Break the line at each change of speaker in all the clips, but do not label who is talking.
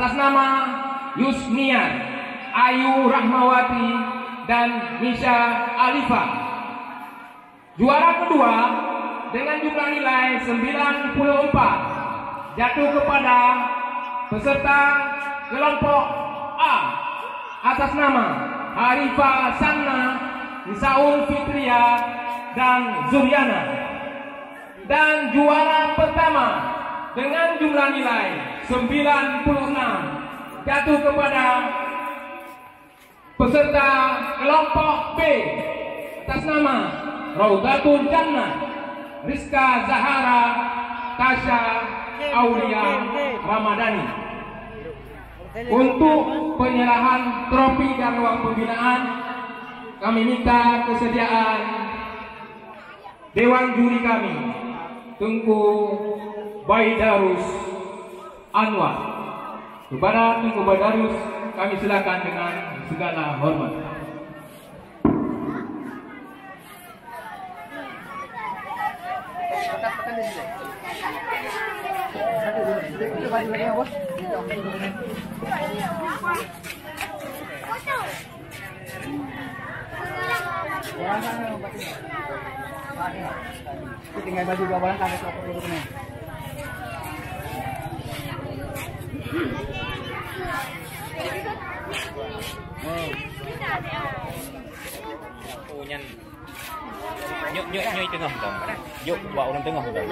atas nama Yusnian, Ayu Rahmawati, dan Misha Alifa. Juara kedua dengan jumlah nilai 94 jatuh kepada peserta kelompok A atas nama Harifa Sanna, Nisaul Fitria, dan Zuriana. Dan juara pertama dengan jumlah nilai 96 jatuh kepada peserta kelompok B atas nama Raudatul Jannah, Rizka Zahara, Tasha Aulia Ramadhani. Untuk penyerahan trofi dan uang pembinaan, kami minta kesediaan Dewan Juri kami, Tengku Baidarus Anwar. Kepada Tengku Baidarus kami silakan dengan segala hormat.
Tinggal baju bawa kan ke dulu ni.
Punya nyuk tengah dong. Yuk bawa orang tengah dong.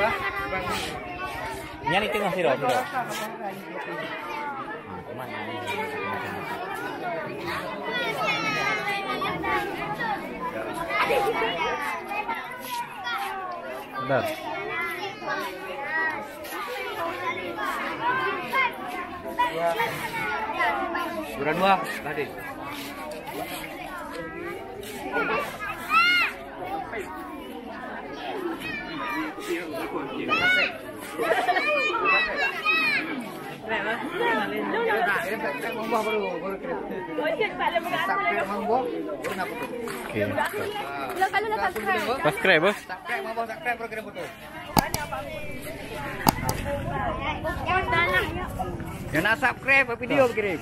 Nyari tengah sih dong. Benar. Bulan dua tadi. Subscribe bos.
Yang nak subscribe video kirim.